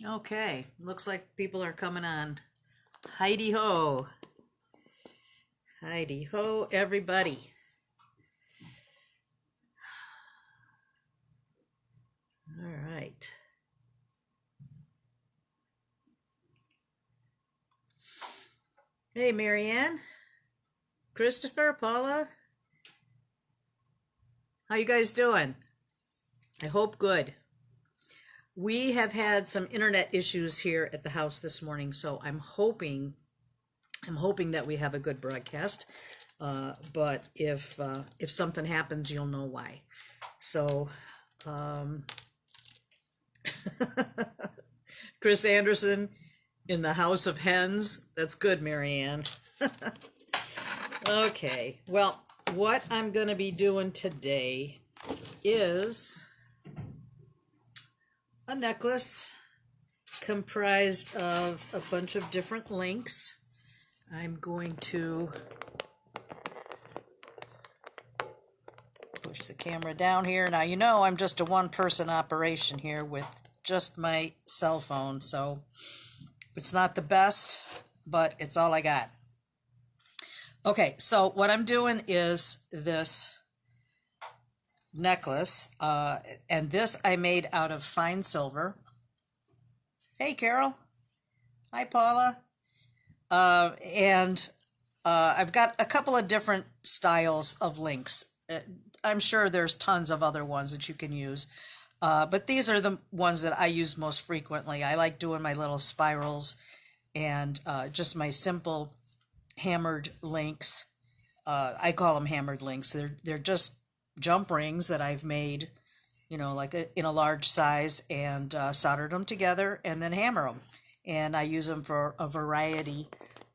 Okay, looks like people are coming on. Heidi ho. Heidi ho, everybody. All right. Hey, Marianne, Christopher, Paula, how you guys doing? I hope good. We have had some internet issues here at the house this morning, so I'm hoping that we have a good broadcast. But if something happens, you'll know why. So, um, Chris Anderson in the House of Hens. That's good, Marianne. Okay, well, what I'm going to be doing today is a necklace comprised of a bunch of different links. I'm going to push the camera down here. Now, you know I'm just a one-person operation here with just my cell phone, so it's not the best, but it's all I got. Okay, so what I'm doing is this necklace, and this I made out of fine silver. Hey, Carol. Hi, Paula. And I've got a couple of different styles of links. I'm sure there's tons of other ones that you can use, but these are the ones that I use most frequently. I like doing my little spirals and just my simple hammered links. I call them hammered links. They're just jump rings that I've made, like in a large size, and soldered them together and then hammer them. And I use them for a variety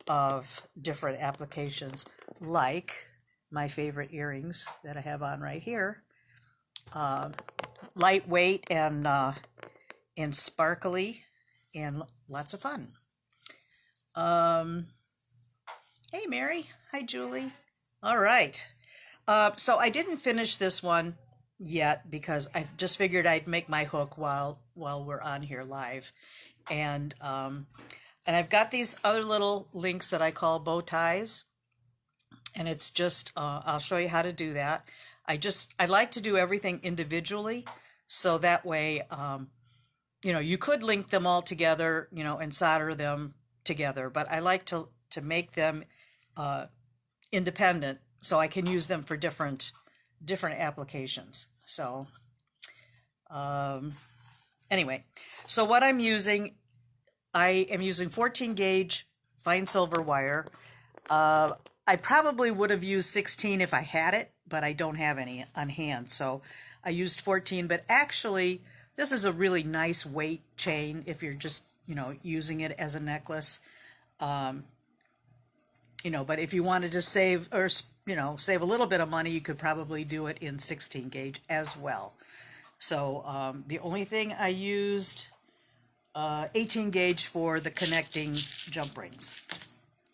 of different applications, like my favorite earrings that I have on right here. Lightweight and sparkly and lots of fun. Hey, Mary. Hi, Julie. All right. So I didn't finish this one yet because I just figured I'd make my hook while we're on here live, and I've got these other little links that I call bow ties, and it's just I'll show you how to do that. I like to do everything individually, so that way you could link them all together, and solder them together, but I like to make them independent so I can use them for different applications. So anyway, so what I'm using, I am using 14 gauge fine silver wire. I probably would have used 16 if I had it, but I don't have any on hand, so I used 14. But actually, this is a really nice weight chain if you're just using it as a necklace. But if you wanted to save save a little bit of money, you could probably do it in 16 gauge as well. So the only thing I used 18 gauge for the connecting jump rings,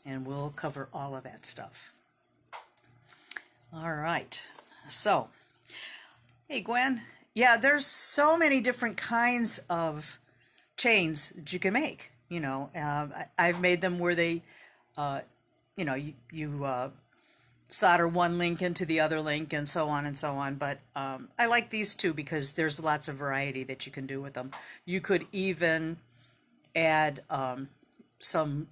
and we'll cover all of that stuff. All right. So, hey, Gwen. Yeah, there's so many different kinds of chains that you can make. I've made them where they you solder one link into the other link and so on and so on. But I like these two because there's lots of variety that you can do with them. You could even add some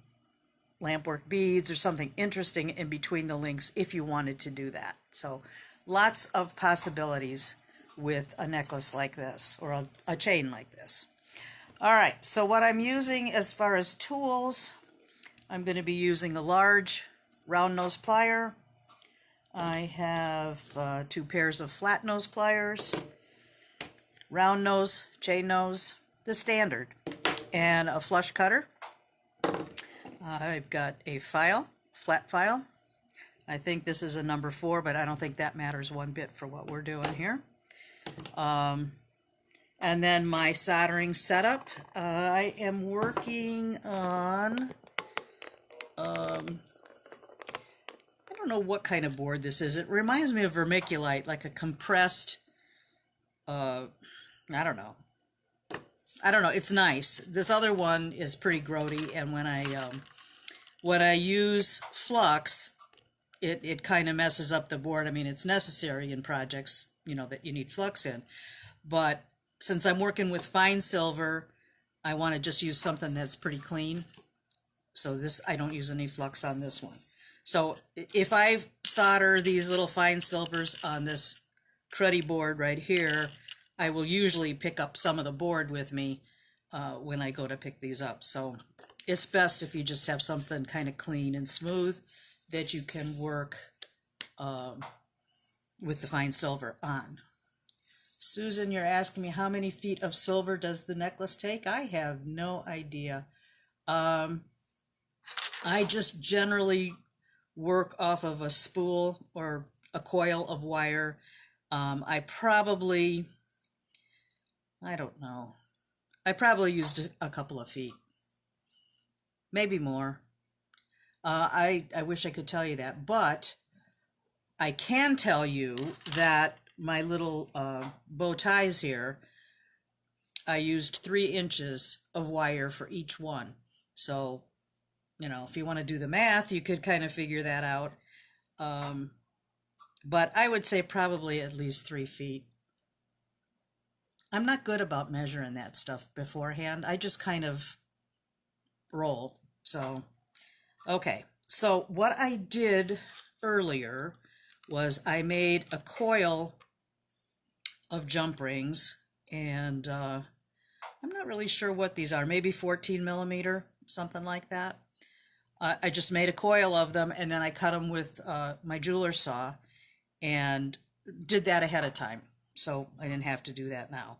lampwork beads or something interesting in between the links if you wanted to do that. So lots of possibilities with a necklace like this, or a chain like this. All right, so what I'm using as far as tools, I'm going to be using a large round nose plier. I have 2 pairs of flat nose pliers, round nose, chain nose, the standard, and a flush cutter. I've got a file, flat file. I think this is a number 4, but I don't think that matters one bit for what we're doing here. And then my soldering setup. I am working on I don't know what kind of board this is. It reminds me of vermiculite, like a compressed, I don't know. I don't know, it's nice. This other one is pretty grody, and when I use flux, it kind of messes up the board. I mean, it's necessary in projects, you know, that you need flux in. But since I'm working with fine silver, I want to just use something that's pretty clean. So this, I don't use any flux on this one. So if I solder these little fine silvers on this cruddy board right here, I will usually pick up some of the board with me when I go to pick these up. So it's best if you just have something kind of clean and smooth that you can work with the fine silver on. Susan, you're asking me how many feet of silver does the necklace take? I have no idea. I just generally work off of a spool or a coil of wire. I probably used a couple of feet, maybe more. I wish I could tell you that, but I can tell you that my little bow ties here, I used 3 inches of wire for each one. So, you know, if you want to do the math, you could kind of figure that out. But I would say probably at least 3 feet. I'm not good about measuring that stuff beforehand. I just kind of roll. So, okay. So what I did earlier was I made a coil of jump rings, and I'm not really sure what these are, maybe 14 millimeter, something like that. I just made a coil of them, and then I cut them with my jeweler's saw and did that ahead of time. So I didn't have to do that now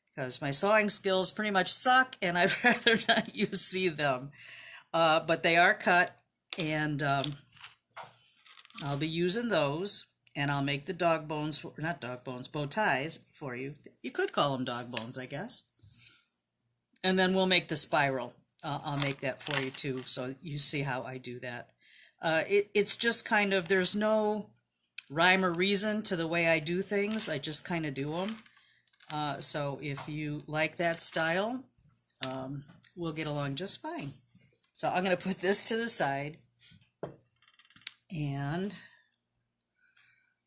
because my sawing skills pretty much suck, and I'd rather not you see them. But they are cut, and I'll be using those, and I'll make the dog bones, not dog bones, bow ties for you. You could call them dog bones, I guess. And then we'll make the spiral. I'll make that for you too, so you see how I do that. It's just kind of, there's no rhyme or reason to the way I do things. I just kind of do them. So if you like that style, we'll get along just fine. So I'm going to put this to the side, and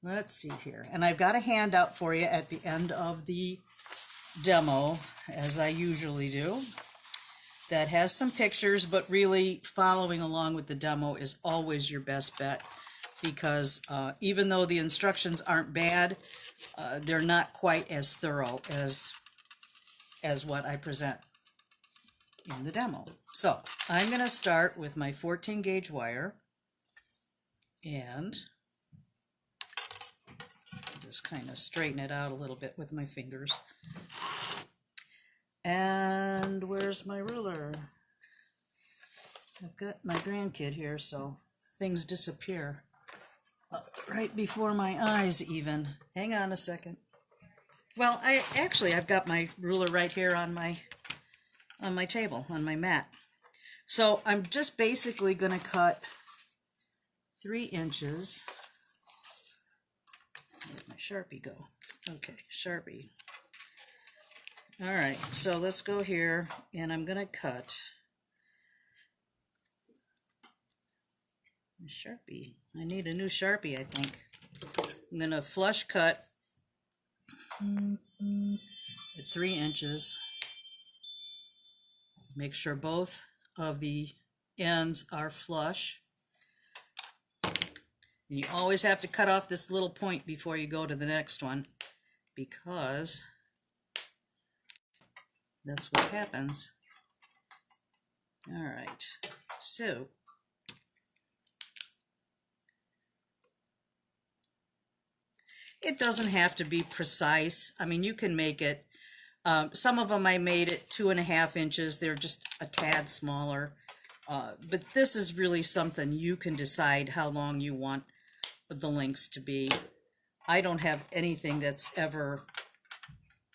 let's see here. And I've got a handout for you at the end of the demo, as I usually do, that has some pictures, but really following along with the demo is always your best bet, because even though the instructions aren't bad, they're not quite as thorough as what I present in the demo. So I'm going to start with my 14 gauge wire, and just kind of straighten it out a little bit with my fingers. And where's my ruler? I've got my grandkid here, so things disappear right before my eyes even. Hang on a second. Well, I've got my ruler right here on my table, on my mat. So I'm just basically going to cut 3 inches. Where'd my Sharpie go? Okay, Sharpie. All right, so let's go here, and I'm going to cut a Sharpie. I need a new Sharpie, I think. I'm going to flush cut at 3 inches. Make sure both of the ends are flush. And you always have to cut off this little point before you go to the next one, because that's what happens. All right, so it doesn't have to be precise. I mean, you can make it, some of them I made it 2.5 inches. They're just a tad smaller. But this is really something you can decide how long you want the links to be. I don't have anything that's ever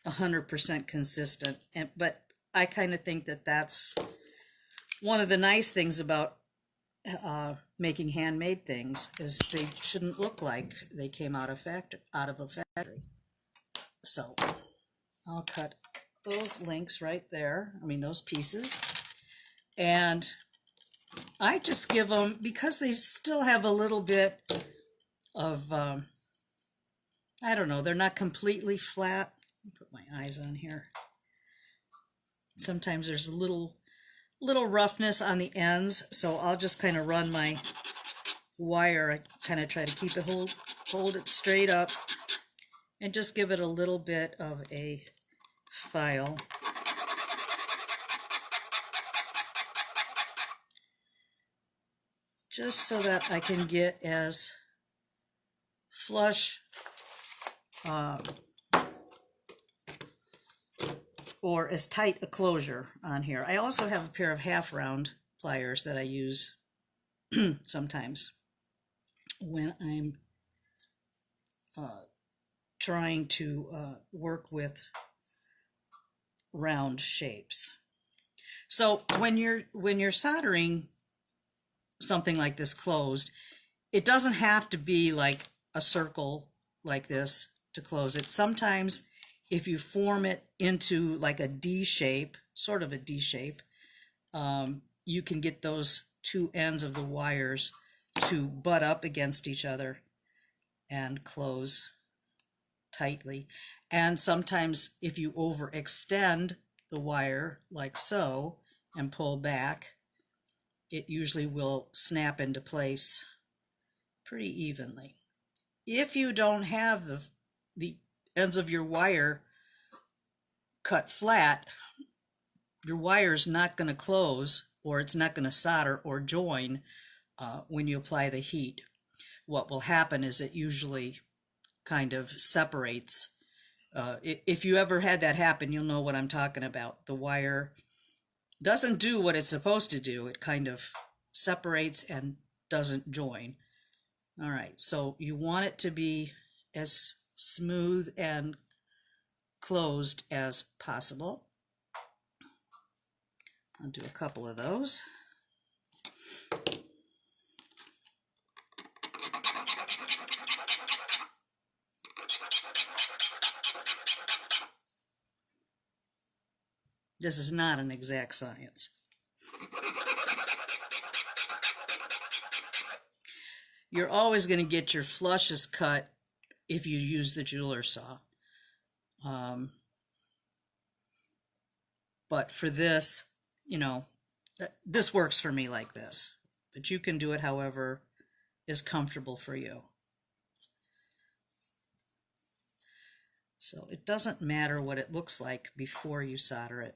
100% consistent, but I kind of think that that's one of the nice things about making handmade things, is they shouldn't look like they came out of a factory. So I'll cut those links right there. I mean, those pieces. And I just give them, because they still have a little bit of, I don't know, they're not completely flat. Put my eyes on here. Sometimes there's a little roughness on the ends, so I'll just kind of run my wire. I kind of try to keep it hold it straight up and just give it a little bit of a file. Just so that I can get as flush or as tight a closure on here. I also have a pair of half round pliers that I use sometimes when I'm trying to work with round shapes. So when you're soldering something like this closed, it doesn't have to be like a circle like this to close it. Sometimes if you form it into like a D shape, sort of a D shape, you can get those two ends of the wires to butt up against each other and close tightly. And sometimes if you overextend the wire like so and pull back, it usually will snap into place pretty evenly. If you don't have the ends of your wire cut flat, your wire is not going to close, or it's not going to solder or join when you apply the heat. What will happen is it usually kind of separates. If you ever had that happen, you'll know what I'm talking about. The wire doesn't do what it's supposed to do. It kind of separates and doesn't join. All right, so you want it to be as smooth and closed as possible. I'll do a couple of those. This is not an exact science. You're always going to get your flushes cut if you use the jeweler saw. But for this, this works for me like this. But you can do it however is comfortable for you. So it doesn't matter what it looks like before you solder it,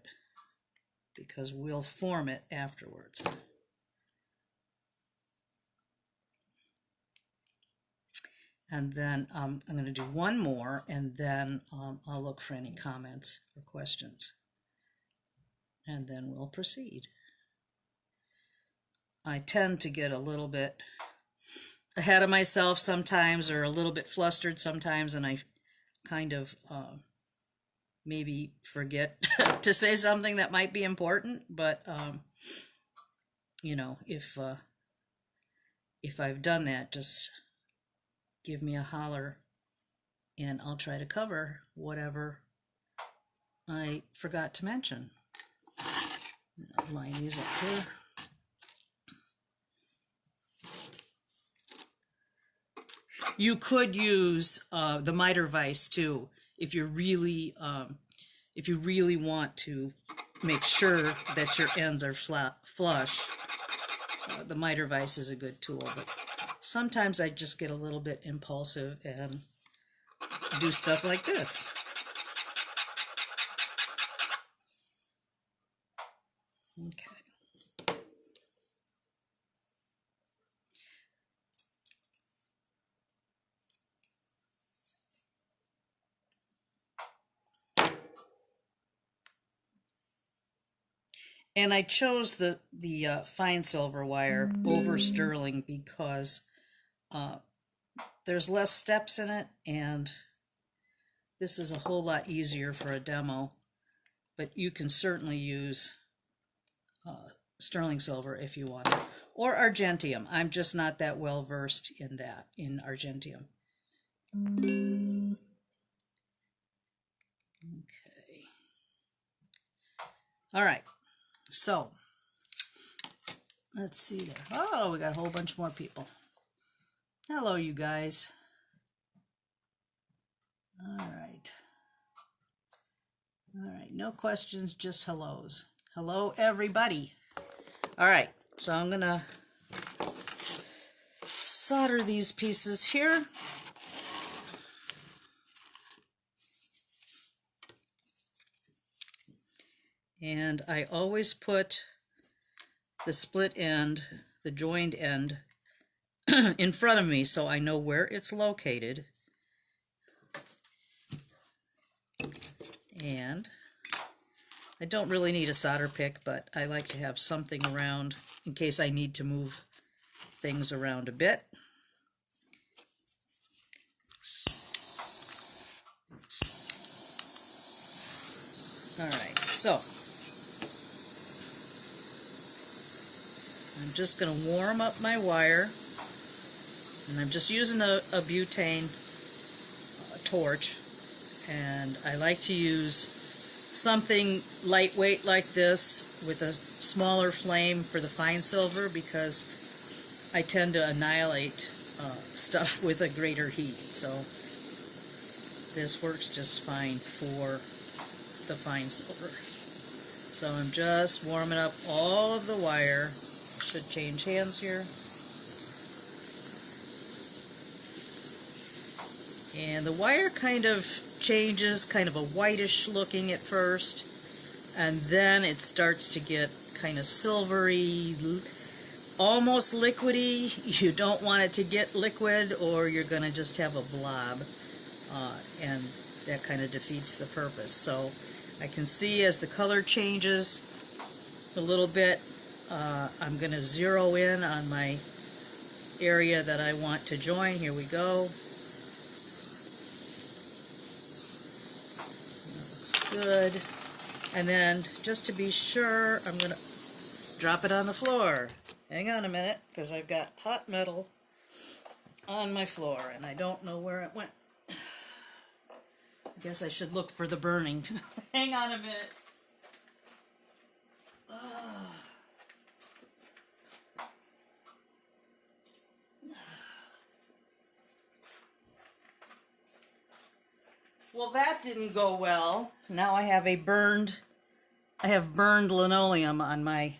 because we'll form it afterwards. And then I'm going to do one more, and then I'll look for any comments or questions. And then we'll proceed. I tend to get a little bit ahead of myself sometimes, or a little bit flustered sometimes, and I kind of maybe forget to say something that might be important, but if I've done that, just give me a holler and I'll try to cover whatever I forgot to mention. I'll line these up here. You could use the miter vise too, if you really want to make sure that your ends are flush. The miter vise is a good tool, but sometimes I just get a little bit impulsive and do stuff like this. Okay. And I chose the fine silver wire over sterling because there's less steps in it, and this is a whole lot easier for a demo. But you can certainly use sterling silver if you want, or argentium. I'm just not that well versed in argentium. Okay. All right, so let's see there. Oh, we got a whole bunch more people. Hello, you guys. All right. All right, no questions, just hellos. Hello, everybody. All right, so I'm gonna solder these pieces here. And I always put the split end, the joined end, in front of me so I know where it's located. And I don't really need a solder pick, but I like to have something around in case I need to move things around a bit. All right, so I'm just going to warm up my wire, and I'm just using a butane torch, and I like to use something lightweight like this with a smaller flame for the fine silver because I tend to annihilate stuff with a greater heat, so this works just fine for the fine silver. So I'm just warming up all of the wire. Should change hands here. And the wire kind of changes, kind of a whitish looking at first, and then it starts to get kind of silvery, almost liquidy. You don't want it to get liquid or you're going to just have a blob, and that kind of defeats the purpose. So I can see as the color changes a little bit, I'm going to zero in on my area that I want to join. Here we go. That looks good. And then, just to be sure, I'm going to drop it on the floor. Hang on a minute, because I've got hot metal on my floor, and I don't know where it went. I guess I should look for the burning. Hang on a minute. Well, that didn't go well. Now I have burned linoleum on my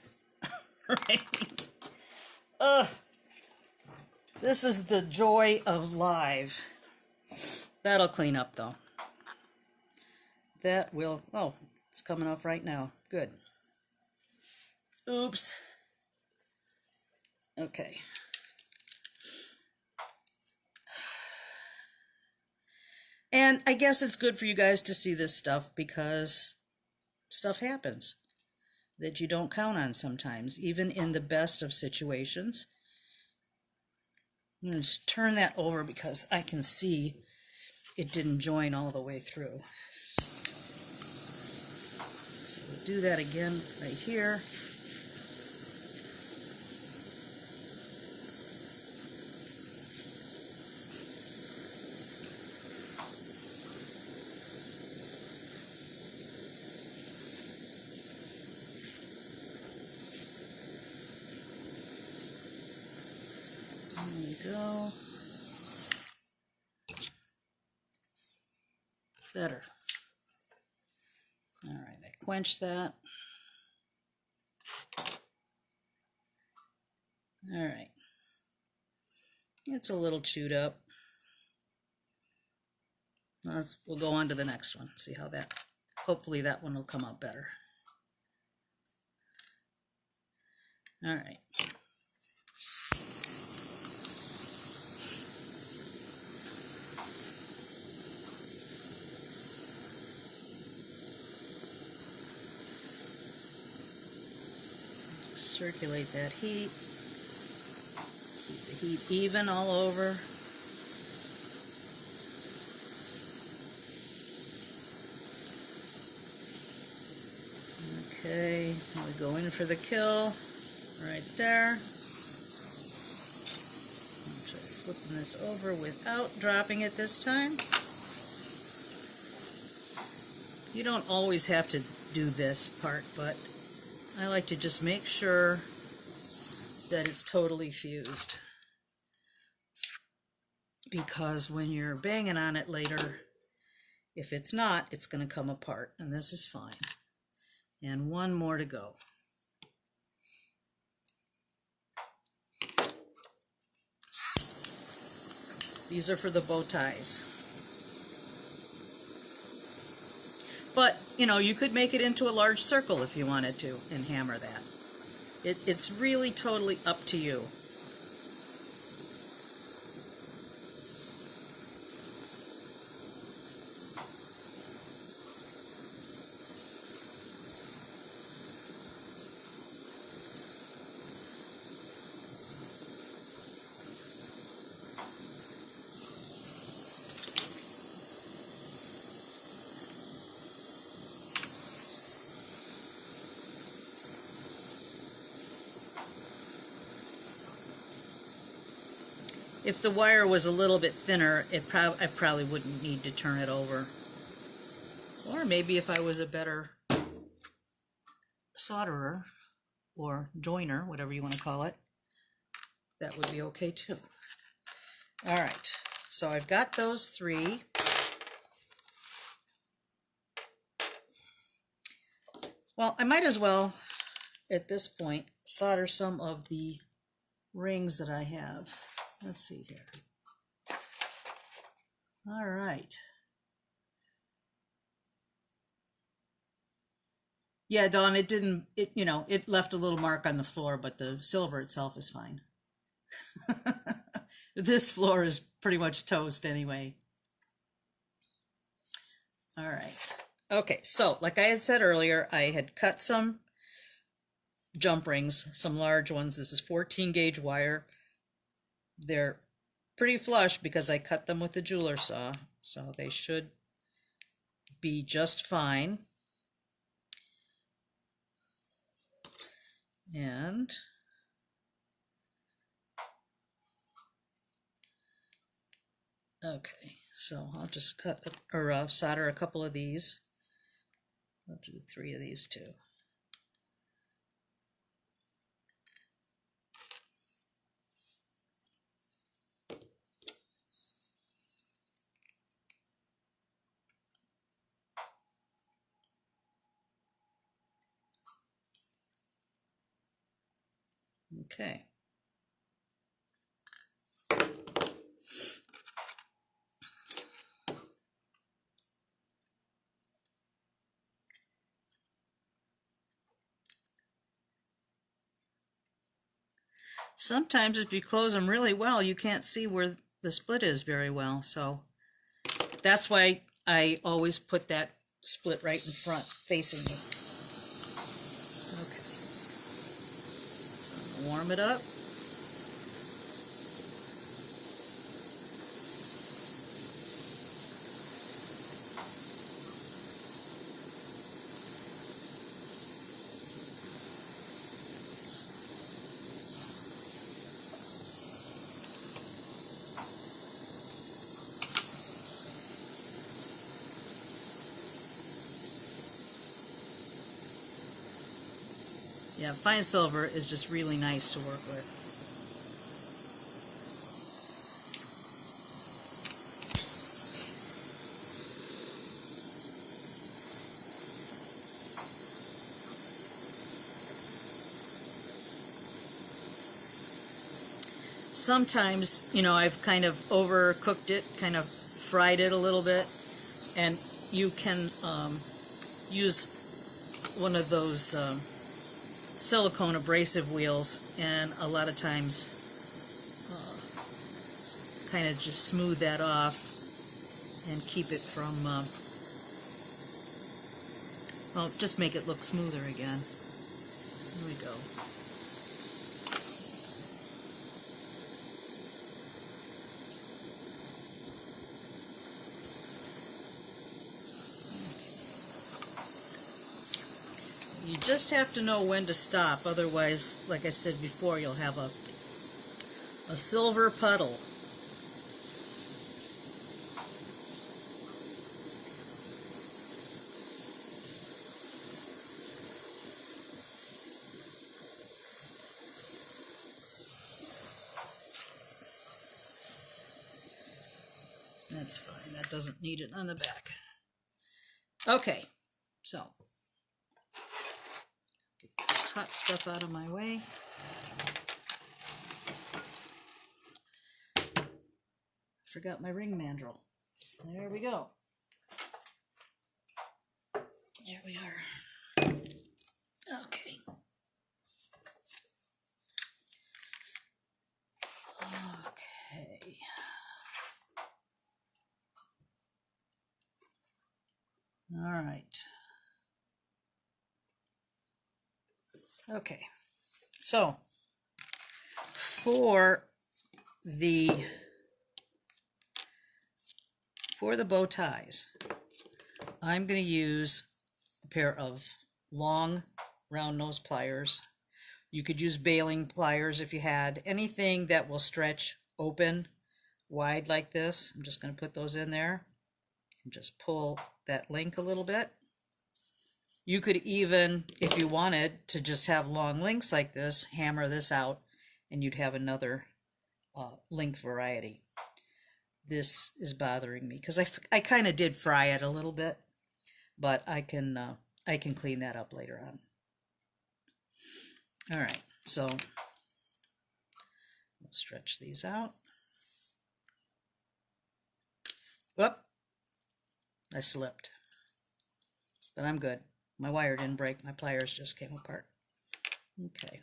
Ugh. This is the joy of live. That'll clean up though. That will, oh, it's coming off right now. Good. Oops. Okay. And I guess it's good for you guys to see this stuff because stuff happens that you don't count on sometimes, even in the best of situations. I'm going to just turn that over because I can see it didn't join all the way through. So we'll do that again right here. There we go. Better. All right, I quenched that. All right. It's a little chewed up. We'll go on to the next one. See how that, hopefully that one will come out better. All right. Circulate that heat. Keep the heat even all over. Okay, now we go in for the kill right there. I'll try flipping this over without dropping it this time. You don't always have to do this part, but I like to just make sure that it's totally fused, because when you're banging on it later, if it's not, it's going to come apart, and this is fine. And one more to go. These are for the bow ties. But, you know, you could make it into a large circle if you wanted to and hammer that. It's really totally up to you. If the wire was a little bit thinner, I probably wouldn't need to turn it over. Or maybe if I was a better solderer or joiner, whatever you want to call it, that would be okay too. All right, so I've got those three. Well, I might as well, at this point, solder some of the rings that I have. Let's see here. All right. Yeah, Dawn, it left a little mark on the floor, but the silver itself is fine. This floor is pretty much toast anyway. All right. Okay, so like I had said earlier, I had cut some jump rings, some large ones. This is 14 gauge wire. They're pretty flush because I cut them with the jeweler saw, so they should be just fine. And okay, so I'll just cut or solder a couple of these. I'll do 3 of these too. Okay. Sometimes if you close them really well, you can't see where the split is very well. So that's why I always put that split right in front facing me. Okay. So warm it up. Yeah, fine silver is just really nice to work with. Sometimes, you know, I've kind of overcooked it, kind of fried it a little bit, and you can use one of those silicone abrasive wheels, and a lot of times kind of just smooth that off and keep it from well, just make it look smoother again. Here we go. You just have to know when to stop, otherwise, like I said before, you'll have a silver puddle. That's fine. That doesn't need it on the back. Okay, so get this hot stuff out of my way. Forgot my ring mandrel. There we go. There we are. Okay. Okay. All right. Okay. So for the bow ties, I'm going to use a pair of long round nose pliers. You could use baling pliers if you had anything that will stretch open wide like this. I'm just going to put those in there and just pull that link a little bit. You could even, if you wanted to just have long links like this, hammer this out and you'd have another link variety. This is bothering me because I kind of did fry it a little bit, but I can clean that up later on. All right, so we'll stretch these out. Whoop, I slipped, but I'm good. My wire didn't break, my pliers just came apart. Okay.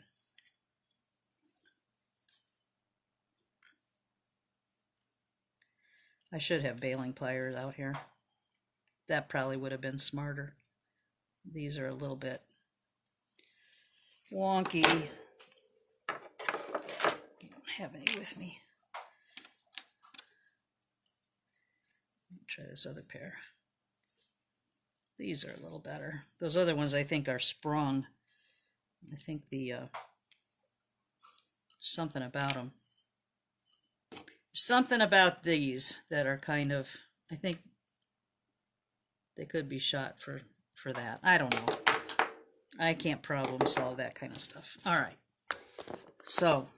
I should have baling pliers out here. That probably would have been smarter. These are a little bit wonky. I don't have any with me. Try this other pair. These are a little better. Those other ones I think are sprung. I think the something about them. Something about these that are kind of, I think they could be shot for that. I don't know. I can't problem solve that kind of stuff. All right. So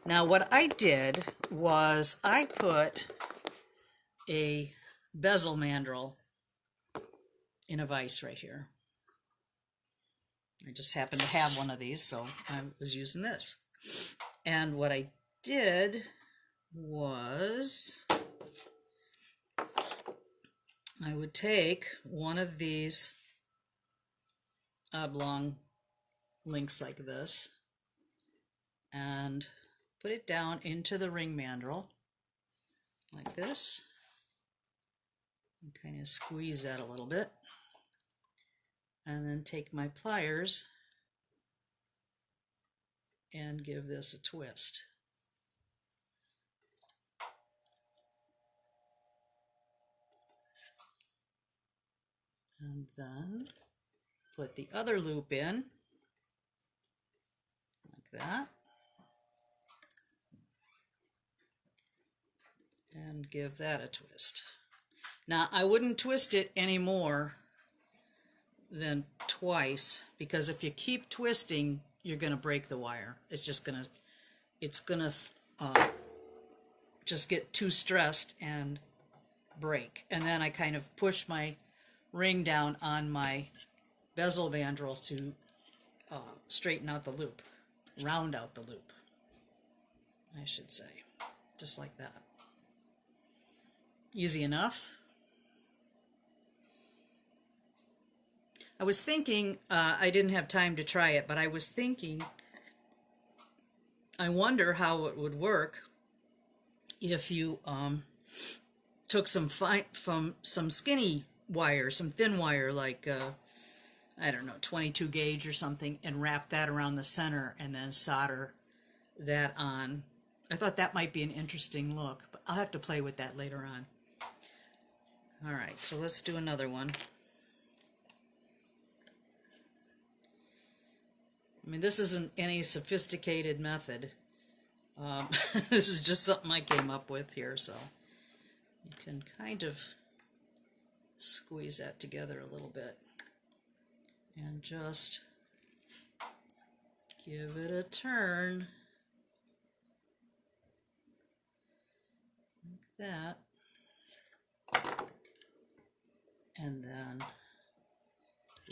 now what I did was I put a bezel mandrel in a vise right here. I just happened to have one of these, so I was using this. And what I did was I would take one of these oblong links like this and put it down into the ring mandrel like this and kind of squeeze that a little bit, and then take my pliers and give this a twist. And then put the other loop in like that and give that a twist. Now I wouldn't twist it any more than twice, because if you keep twisting you're going to break the wire. It's gonna just get too stressed and break. And then I kind of push my ring down on my bezel mandrel to straighten out the loop, round out the loop, I should say, just like that. Easy enough. I was thinking, I didn't have time to try it, but I was thinking, I wonder how it would work if you took some skinny wire, some thin wire, like I don't know, 22 gauge or something, and wrap that around the center and then solder that on. I thought that might be an interesting look, but I'll have to play with that later on. All right, so let's do another one. I mean, this isn't any sophisticated method. This is just something I came up with here, so you can kind of squeeze that together a little bit and just give it a turn that. And then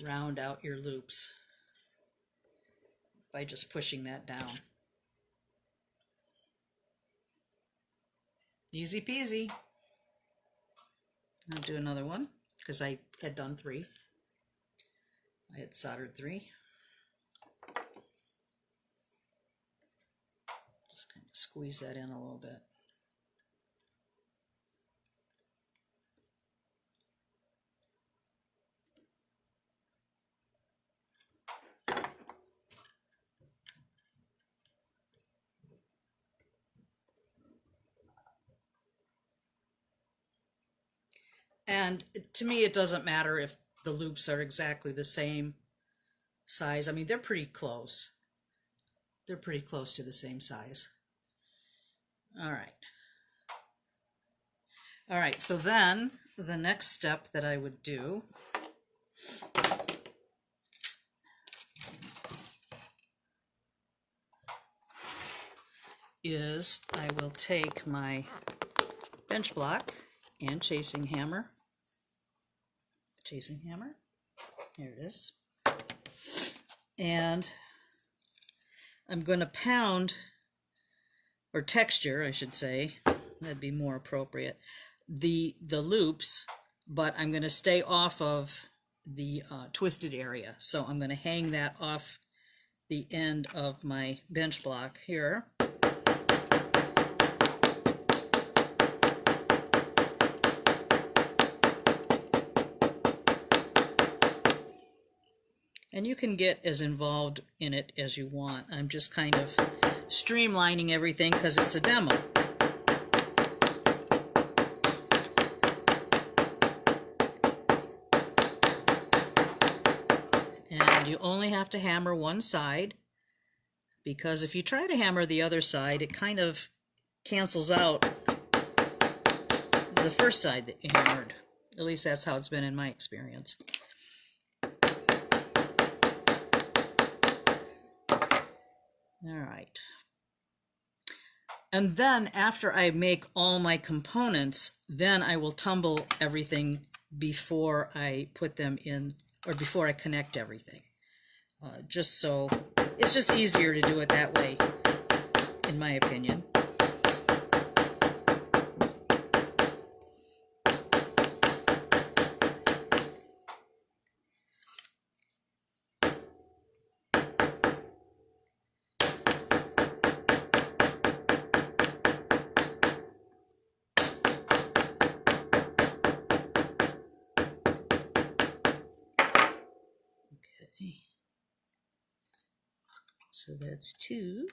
round out your loops by just pushing that down. Easy peasy. I'll do another one because I had done 3. I had soldered 3. Just kind of squeeze that in a little bit. And to me, it doesn't matter if the loops are exactly the same size. I mean, they're pretty close. They're pretty close to the same size. All right. All right, so then the next step that I would do is I will take my bench block and chasing hammer. Here it is. And I'm going to pound, or texture, I should say, that'd be more appropriate, the loops, but I'm going to stay off of the twisted area. So I'm going to hang that off the end of my bench block here. And you can get as involved in it as you want. I'm just kind of streamlining everything because it's a demo. And you only have to hammer one side, because if you try to hammer the other side, it kind of cancels out the first side that you hammered. At least that's how it's been in my experience. All right. And then after I make all my components, then I will tumble everything before I put them in, or before I connect everything. Just so, it's just easier to do it that way, in my opinion. So that's 2.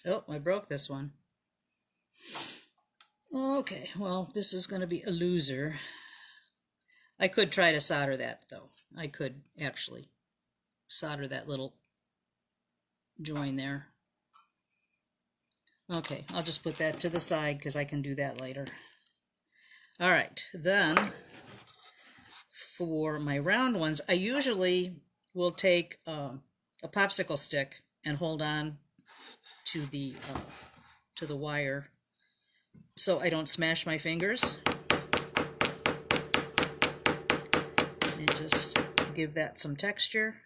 Oh, I broke this one. Okay, well, this is going to be a loser. I could try to solder that, though. I could actually solder that little join there. Okay, I'll just put that to the side because I can do that later. All right, then for my round ones, I usually will take a popsicle stick and hold on to the wire so I don't smash my fingers, and just give that some texture.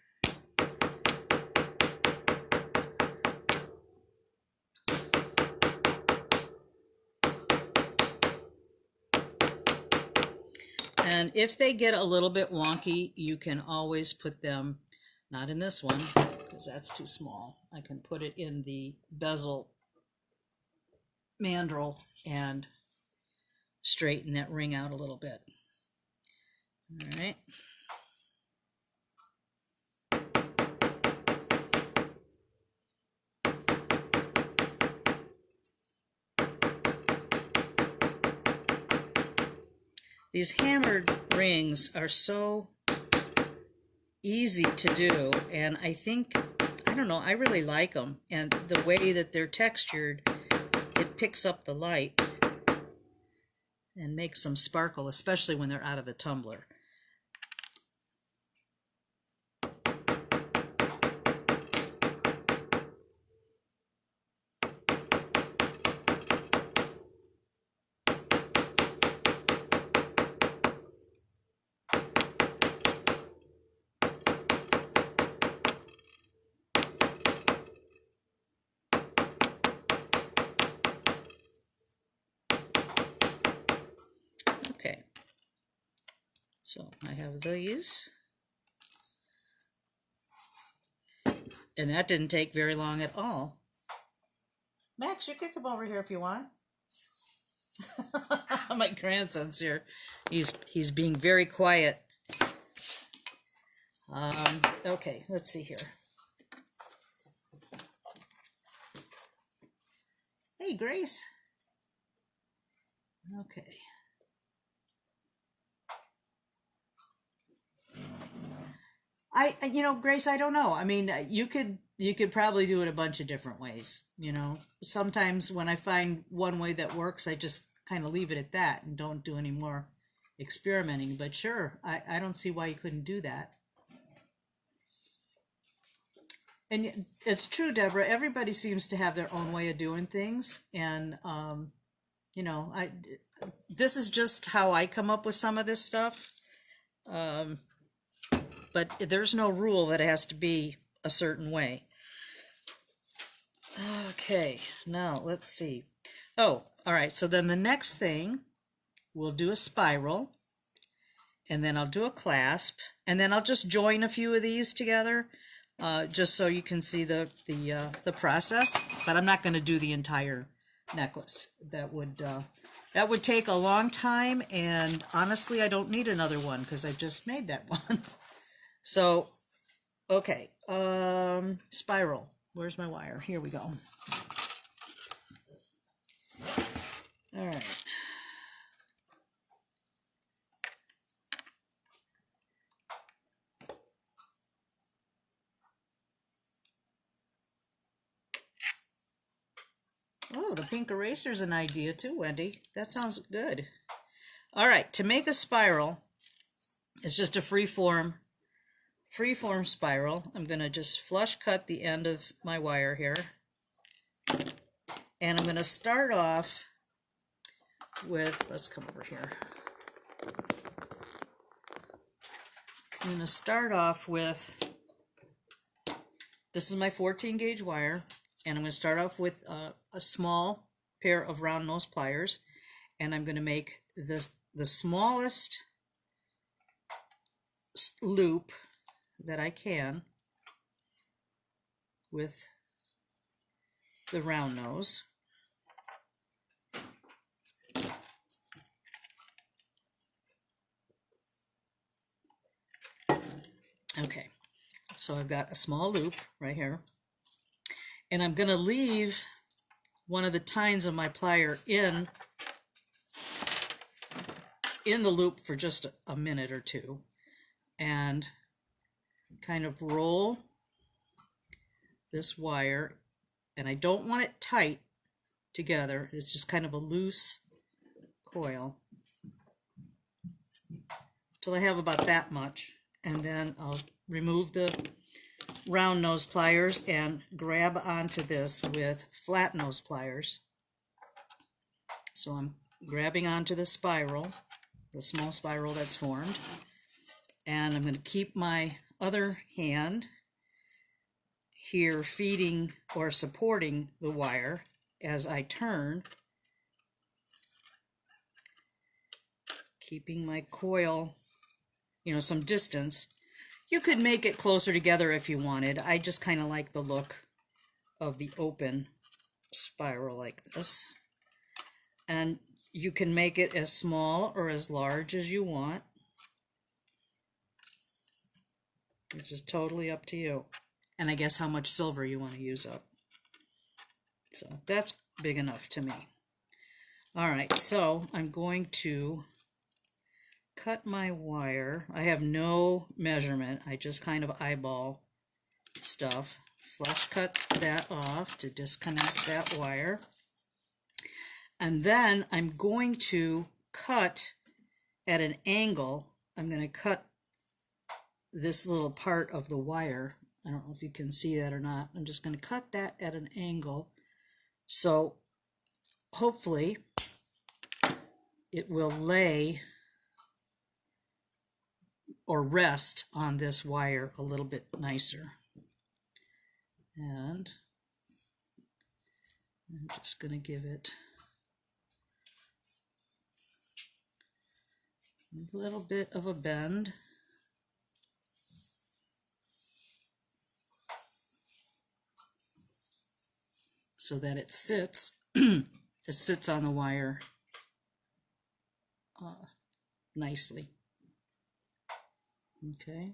And if they get a little bit wonky, you can always put them, not in this one because that's too small. I can put it in the bezel mandrel and straighten that ring out a little bit. All right. These hammered rings are so easy to do, and I don't know, I really like them, and the way that they're textured, it picks up the light and makes them sparkle, especially when they're out of the tumbler. Okay, so I have these, and that didn't take very long at all. Max, you can come over here if you want. My grandson's here. He's being very quiet. Okay, let's see here. Hey, Grace. Okay. Grace, I don't know. I mean, you could probably do it a bunch of different ways. Sometimes when I find one way that works, I just kind of leave it at that and don't do any more experimenting. But sure, I don't see why you couldn't do that. And it's true, Deborah. Everybody seems to have their own way of doing things, and this is just how I come up with some of this stuff. But there's no rule that it has to be a certain way. Okay, now let's see. Oh, all right. So then the next thing, we'll do a spiral, and then I'll do a clasp, and then I'll just join a few of these together, just so you can see the process. But I'm not going to do the entire necklace. That would take a long time, and honestly, I don't need another one because I just made that one. So, okay, spiral. Where's my wire? Here we go. All right. Oh, the pink eraser's an idea too, Wendy. That sounds good. All right, to make a spiral, it's just a free-form spiral. I'm going to just flush cut the end of my wire here. And I'm going to start off with, let's come over here. I'm going to start off with, this is my 14 gauge wire, and I'm going to start off with a small pair of round nose pliers, and I'm going to make the smallest loop that I can with the round nose. Okay, so I've got a small loop right here, and I'm going to leave one of the tines of my plier in the loop for just a minute or two, and kind of roll this wire, and I don't want it tight together. It's just kind of a loose coil till I have about that much, and then I'll remove the round nose pliers and grab onto this with flat nose pliers. So I'm grabbing onto the spiral, the small spiral that's formed, and I'm going to keep my other hand here feeding or supporting the wire as I turn, keeping my coil, some distance. You could make it closer together if you wanted. I just kind of like the look of the open spiral like this. And you can make it as small or as large as you want. It's just totally up to you. And I guess how much silver you want to use up. So that's big enough to me. All right, so I'm going to cut my wire. I have no measurement. I just kind of eyeball stuff. Flush cut that off to disconnect that wire. And then I'm going to cut at an angle. I'm going to cut this little part of the wire. I don't know if you can see that or not. I'm just going to cut that at an angle. So hopefully it will lay or rest on this wire a little bit nicer. And I'm just going to give it a little bit of a bend. So that it sits, it sits on the wire nicely. Okay.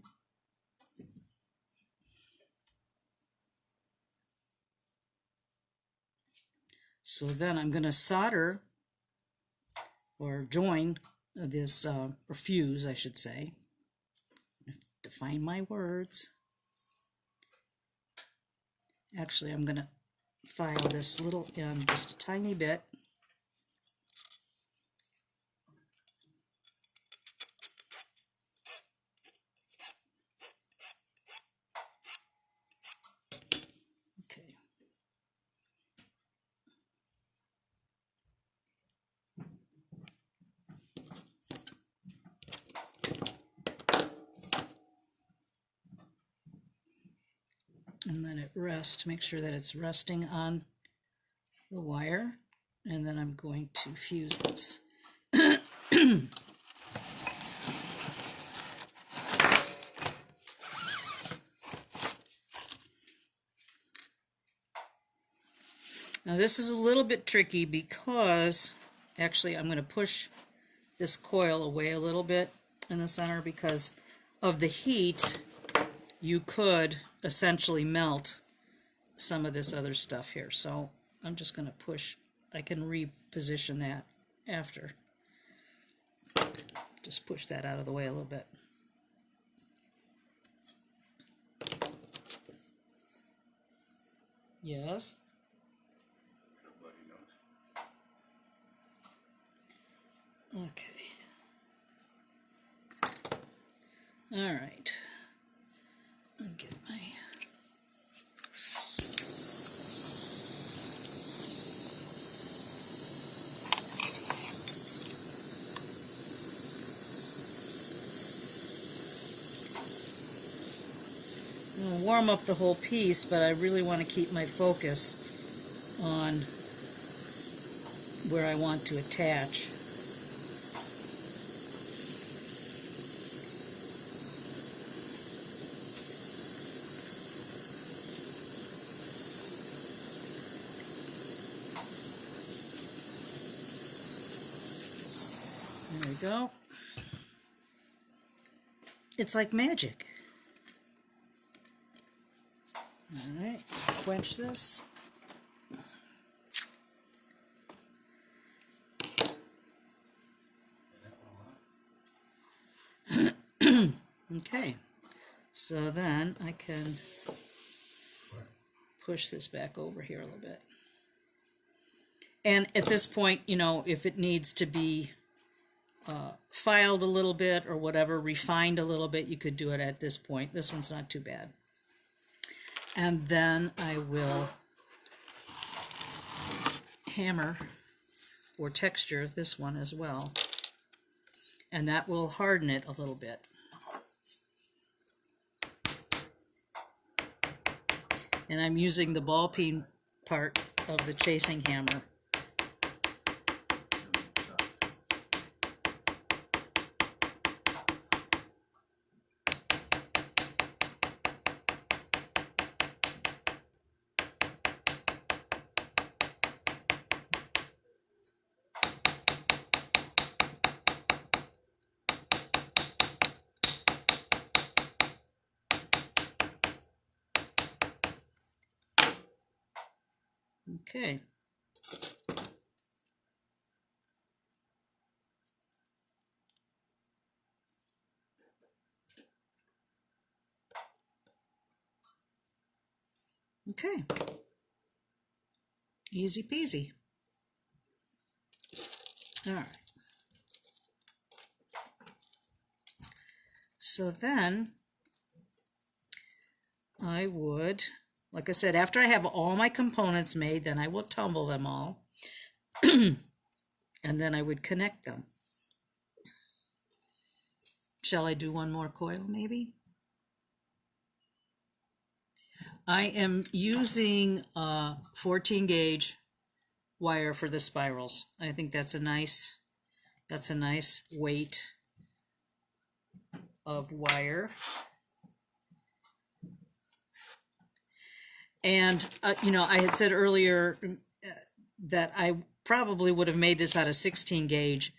So then I'm going to solder or join this, or fuse, I should say. Define my words. Actually, I'm going to file this little end just a tiny bit. Okay. And then it rests, make sure that it's resting on the wire, and then I'm going to fuse this. Now this is a little bit tricky because actually I'm going to push this coil away a little bit in the center because of the heat. You could essentially melt some of this other stuff here. So I'm just going to push. I can reposition that after. Just push that out of the way a little bit. Yes? Okay. All right. I'll get my... I'm going to warm up the whole piece, but I really want to keep my focus on where I want to attach. There we go. It's like magic. All right, quench this. Okay, so then I can push this back over here a little bit. And at this point, you know, if it needs to be filed a little bit or whatever, refined a little bit, you could do it at this point. This one's not too bad. And then I will hammer or texture this one as well. And that will harden it a little bit. And I'm using the ball peen part of the chasing hammer. Okay. Okay. Easy peasy. All right. So then I would, like I said, after I have all my components made, then I will tumble them all. And then I would connect them. Shall I do one more coil maybe? I am using 14 gauge wire for the spirals. I think that's a nice weight of wire. And you know, I had said earlier that I probably would have made this out of 16 gauge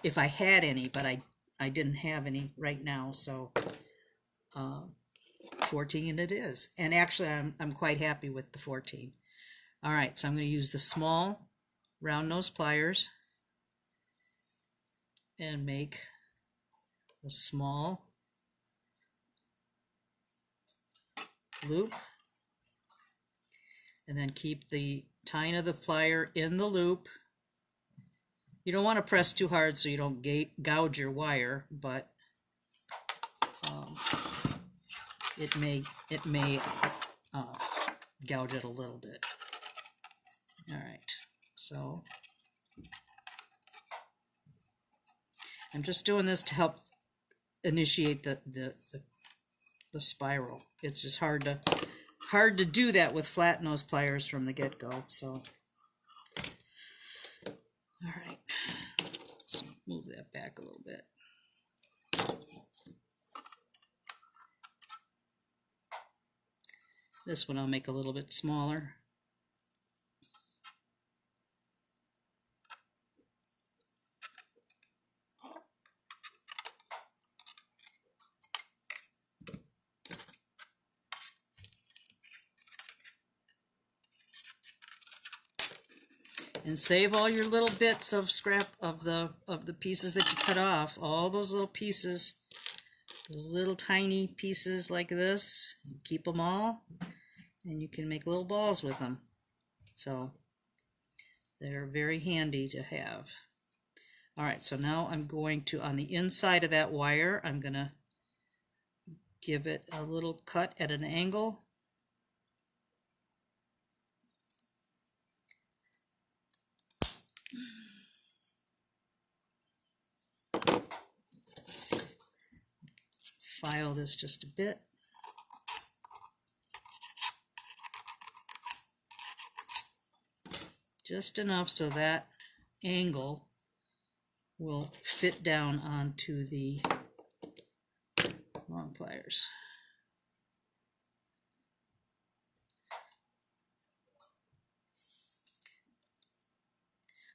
if I had any, but I didn't have any right now, so 14 it is. And actually I'm quite happy with the 14. All right, so I'm going to use the small round nose pliers and make a small loop, and then keep the tine of the plier in the loop. You don't want to press too hard so you don't gouge your wire, but it may gouge it a little bit. All right, so I'm just doing this to help initiate the spiral. It's just hard to do that with flat nose pliers from the get-go. So, all right, let's move that back a little bit. This one I'll make a little bit smaller. And save all your little bits of scrap of the pieces that you cut off. All those little pieces, those little tiny pieces like this. Keep them all, and you can make little balls with them. So they're very handy to have. All right, so now I'm going to, on the inside of that wire, I'm going to give it a little cut at an angle. File this just a bit. Just enough so that angle will fit down onto the long pliers.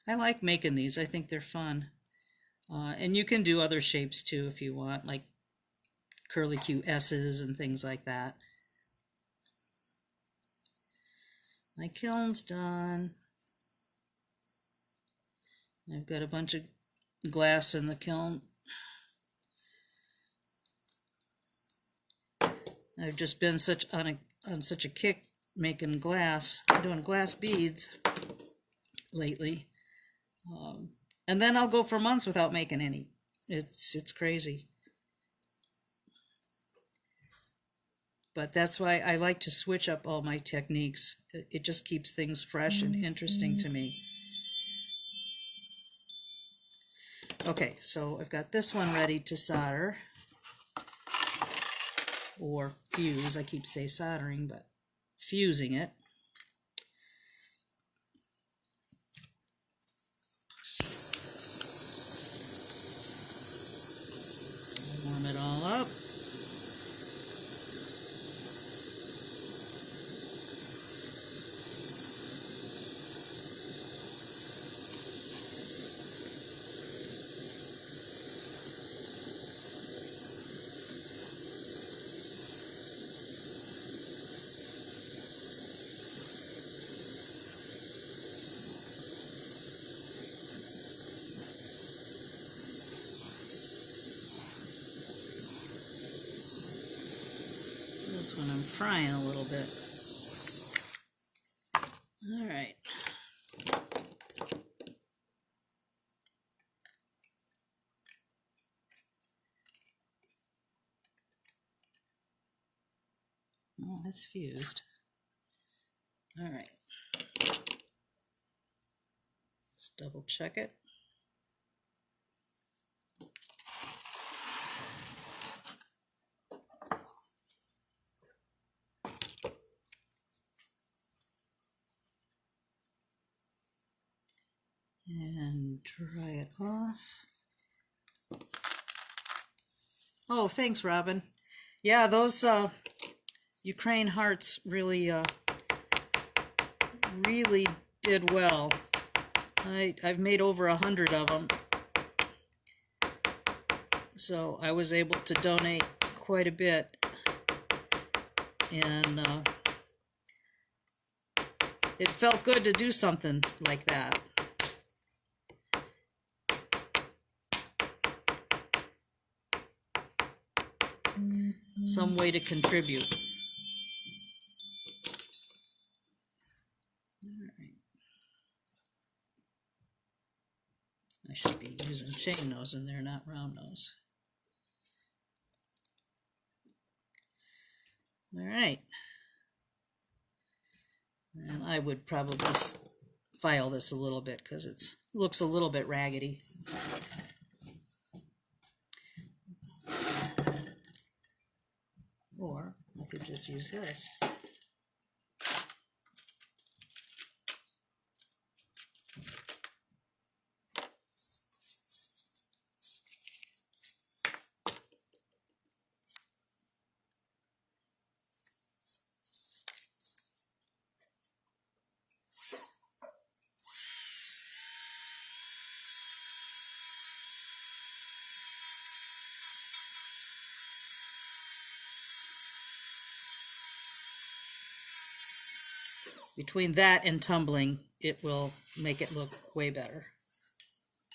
I like making these. I think they're fun. And you can do other shapes too if you want, like curly Q S's and things like that. My kiln's done. I've got a bunch of glass in the kiln. I've just been on such a kick making glass, doing glass beads lately. And then I'll go for months without making any. It's crazy. But that's why I like to switch up all my techniques. It just keeps things fresh and interesting to me. Okay, so I've got this one ready to solder or fuse. I keep saying soldering, but fusing it. Warm it all up. This one I'm frying a little bit. All right. Oh, that's fused. All right. Let's double check it. And dry it off. Oh, thanks, Robin. Yeah, those Ukraine hearts really really did well. I've made over 100 of them, so I was able to donate quite a bit, and it felt good to do something like that. Some way to contribute. All right. I should be using chain nose in there, not round nose. All right. And I would probably file this a little bit because it looks a little bit raggedy. Or I could just use this. Between that and tumbling, it will make it look way better.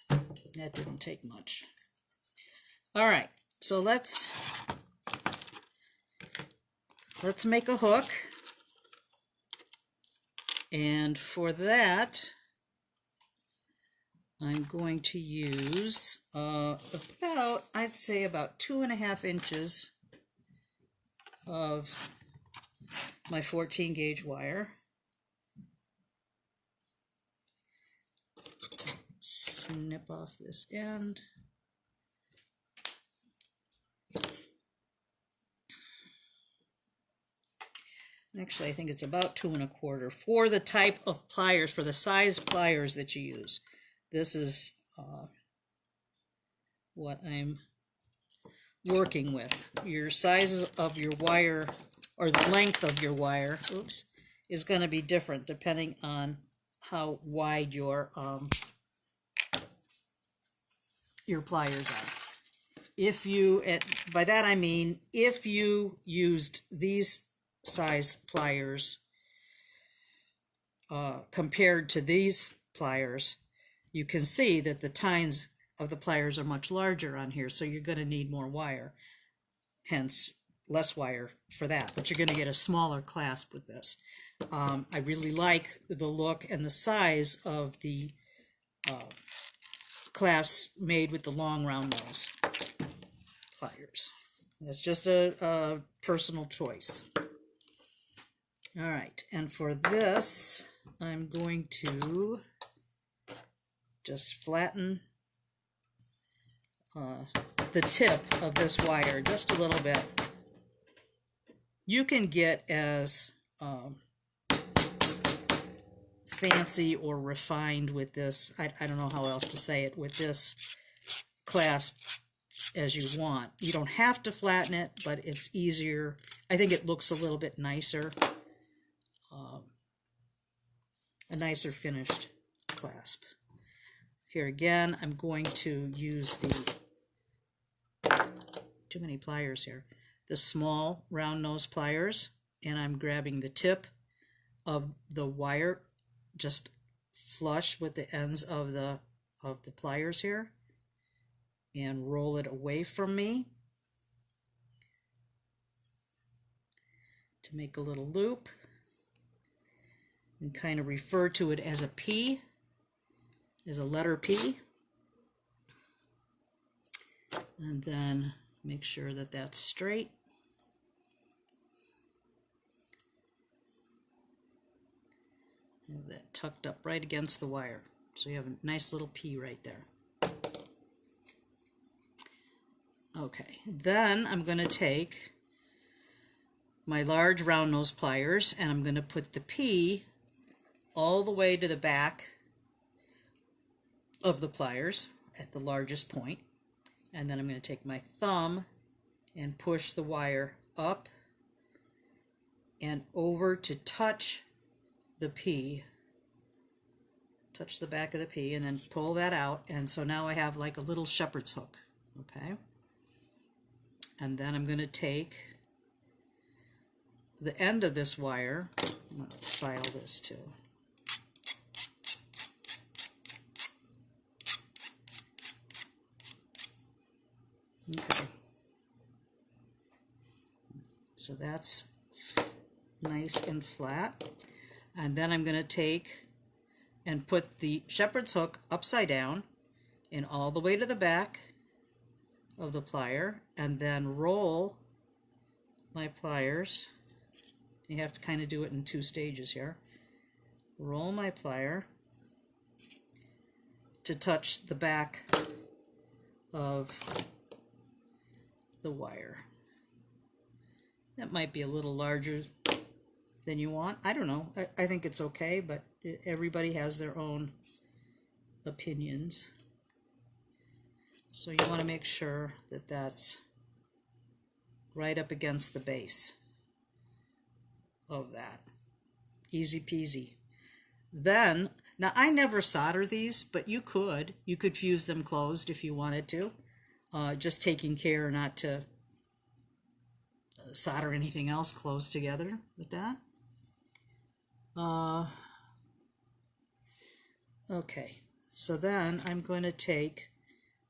That didn't take much. All right, so let's make a hook. And for that, I'm going to use about, I'd say about 2.5 inches of my 14 gauge wire. Snip off this end. Actually, I think it's about 2 1/4 for the type of pliers, for the size pliers that you use. This is what I'm working with. Your sizes of your wire, or the length of your wire, oops, is going to be different depending on how wide your pliers are. If you, by that I mean, if you used these size pliers compared to these pliers, you can see that the tines of the pliers are much larger on here, so you're going to need more wire, hence less wire for that, but you're going to get a smaller clasp with this. I really like the look and the size of the clasps made with the long round nose pliers. That's just a personal choice. All right, and for this, I'm going to just flatten the tip of this wire just a little bit. You can get as fancy or refined with this, I don't know how else to say it, with this clasp as you want. You don't have to flatten it, but it's easier. I think it looks a little bit nicer, a nicer finished clasp. Here again, I'm going to use the, too many pliers here, the small round nose pliers, and I'm grabbing the tip of the wire just flush with the ends of the pliers here and roll it away from me to make a little loop. and kind of refer to it as a P, as a letter P. And then make sure that that's straight. Have that tucked up right against the wire. So you have a nice little P right there. Okay, then I'm going to take my large round nose pliers and I'm going to put the P all the way to the back of the pliers at the largest point. And then I'm going to take my thumb and push the wire up and over to touch the P. Touch the back of the P and then pull that out. And so now I have like a little shepherd's hook. Okay. And then I'm going to take the end of this wire. I'm going to file this too. Okay. So that's nice and flat. And then I'm going to take and put the shepherd's hook upside down and all the way to the back of the plier, and then roll my pliers. You have to kind of do it in 2 stages here. Roll my plier to touch the back of the wire. That might be a little larger than you want. I don't know. I think it's okay, but everybody has their own opinions. So you want to make sure that that's right up against the base of that. Easy peasy. Then, now I never solder these, but you could fuse them closed if you wanted to. Just taking care not to solder anything else close together with that. Okay, so then I'm going to take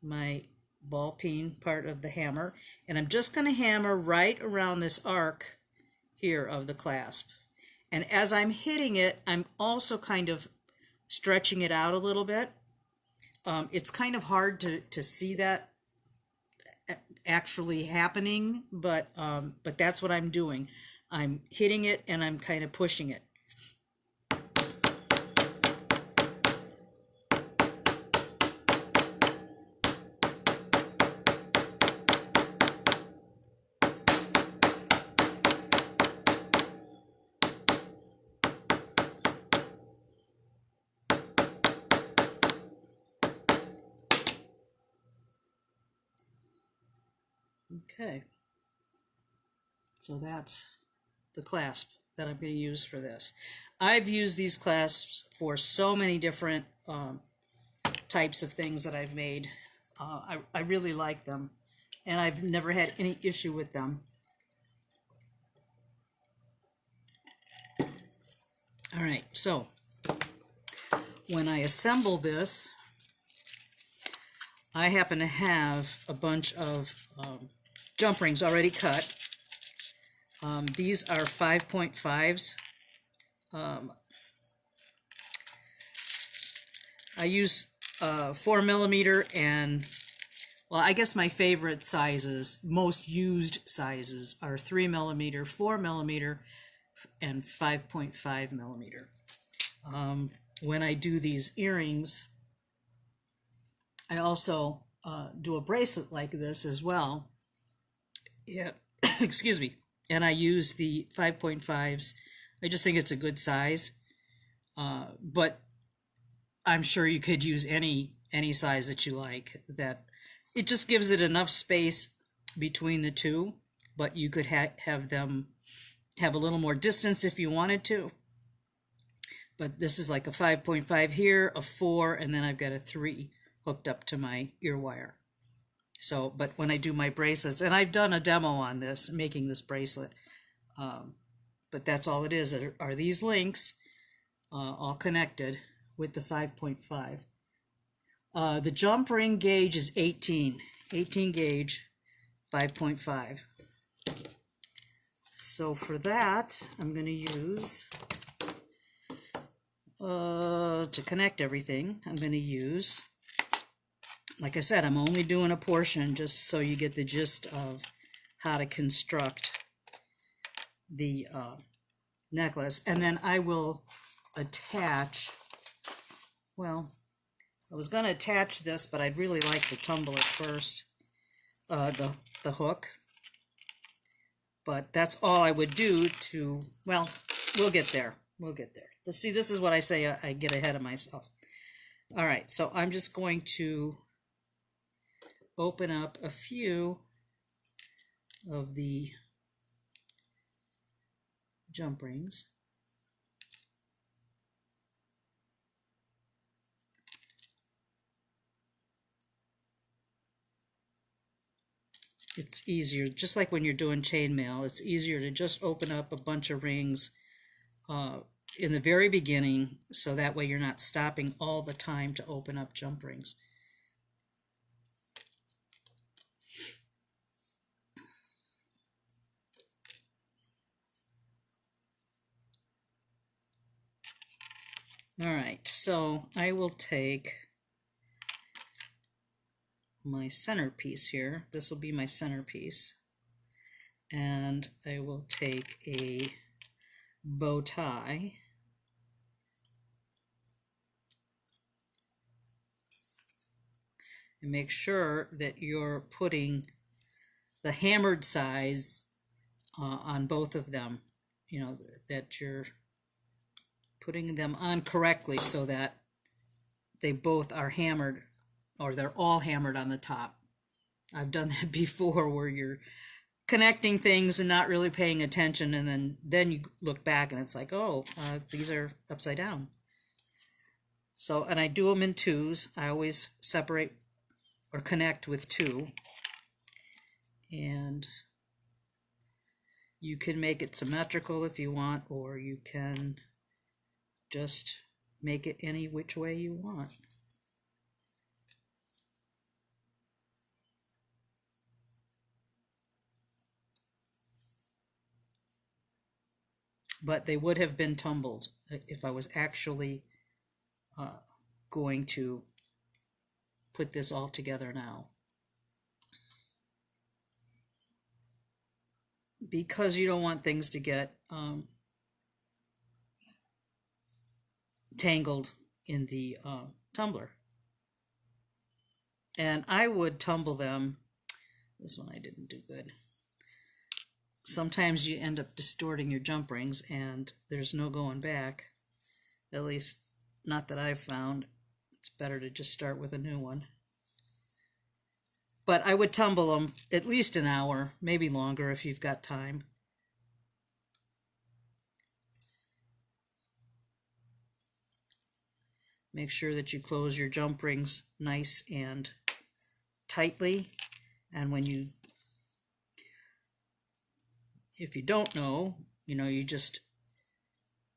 my ball peen part of the hammer and I'm just going to hammer right around this arc here of the clasp. And as I'm hitting it, I'm also kind of stretching it out a little bit. It's kind of hard to see that actually happening, but that's what I'm doing. I'm hitting it and I'm kind of pushing it. Okay, so that's the clasp that I'm going to use for this. I've used these clasps for so many different types of things that I've made. I really like them, and I've never had any issue with them. All right, so when I assemble this, I happen to have a bunch of jump rings already cut. These are 5.5s. I use 4mm and, well, I guess my favorite sizes, most used sizes, are 3mm, 4mm, and 5.5mm. When I do these earrings, I also do a bracelet like this as well. Yeah, excuse me. And I use the 5.5s. I just think it's a good size. But I'm sure you could use any size that you like. That it just gives it enough space between the two, but you could have them have a little more distance if you wanted to. But this is like a 5.5 here, a 4, and then I've got a 3 hooked up to my ear wire. So, but when I do my bracelets, and I've done a demo on this, making this bracelet, but that's all it is, are these links all connected with the 5.5. The jump ring gauge is 18 gauge, 5.5. So for that, I'm going to use to connect everything, I'm going to use, like I said, I'm only doing a portion just so you get the gist of how to construct the necklace. And then I will attach, well, I was going to attach this, but I'd really like to tumble it first, the hook. But that's all I would do to, well, we'll get there. We'll get there. Let's see, this is what I say, I get ahead of myself. All right, so I'm just going to open up a few of the jump rings. It's easier, just like when you're doing chainmail, it's easier to just open up a bunch of rings in the very beginning, so that way you're not stopping all the time to open up jump rings. All right, so I will take my centerpiece here. This will be my centerpiece. And I will take a bow tie. And make sure that you're putting the hammered size on both of them. You know, that you're putting them on correctly so that they both are hammered, or they're all hammered on the top. I've done that before where you're connecting things and not really paying attention, and then you look back and it's like, oh, these are upside down. So, and I do them in twos. I always separate or connect with two. And you can make it symmetrical if you want, or you can just make it any which way you want. But they would have been tumbled if I was actually going to put this all together now. Because you don't want things to get tangled in the tumbler. And I would tumble them. This one I didn't do good. Sometimes you end up distorting your jump rings and there's no going back. At least not that I've found. It's better to just start with a new one. But I would tumble them at least an hour, maybe longer if you've got time. Make sure that you close your jump rings nice and tightly. And when you, if you don't know, you just,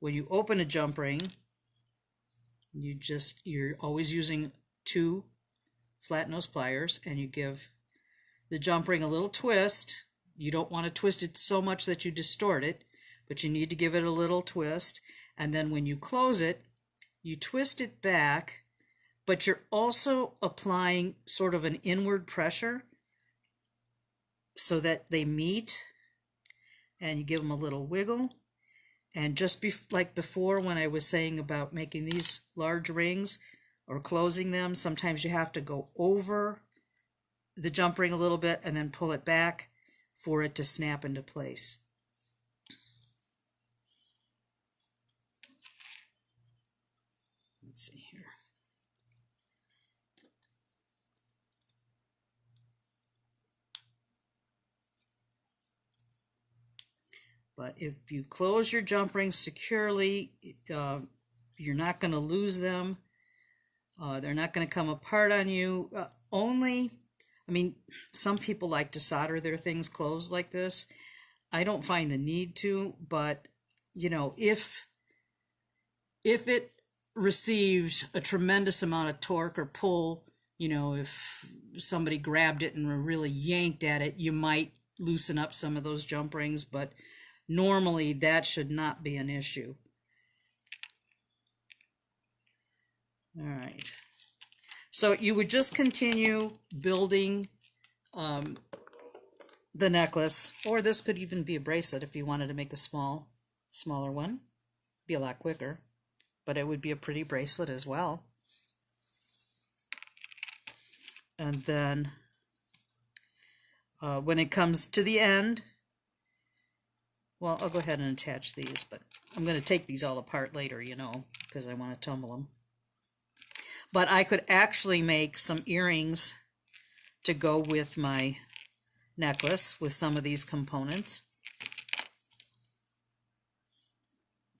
when you open a jump ring, you're always using two flat nose pliers, and you give the jump ring a little twist. You don't want to twist it so much that you distort it, but you need to give it a little twist. And then when you close it, you twist it back, but you're also applying sort of an inward pressure so that they meet, and you give them a little wiggle. And just like before when I was saying about making these large rings or closing them, sometimes you have to go over the jump ring a little bit and then pull it back for it to snap into place. Let's see here. But if you close your jump rings securely, you're not going to lose them. They're not going to come apart on you. Some people like to solder their things closed like this. I don't find the need to, but if it received a tremendous amount of torque or pull, if somebody grabbed it and really yanked at it, you might loosen up some of those jump rings, but normally that should not be an issue. All right. So you would just continue building the necklace, or this could even be a bracelet if you wanted to make a smaller one. Be a lot quicker, but it would be a pretty bracelet as well. And then when it comes to the end, well, I'll go ahead and attach these, but I'm going to take these all apart later, you know, because I want to tumble them. But I could actually make some earrings to go with my necklace with some of these components.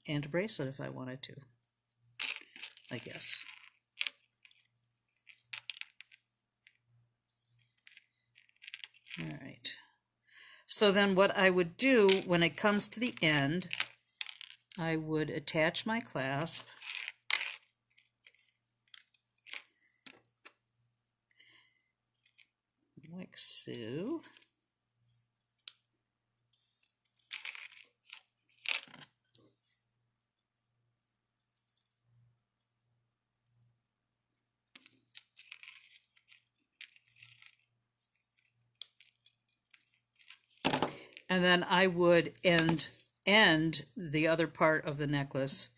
And a bracelet if I wanted to, I guess. All right. So then what I would do when it comes to the end, I would attach my clasp. Like so. And then I would end the other part of the necklace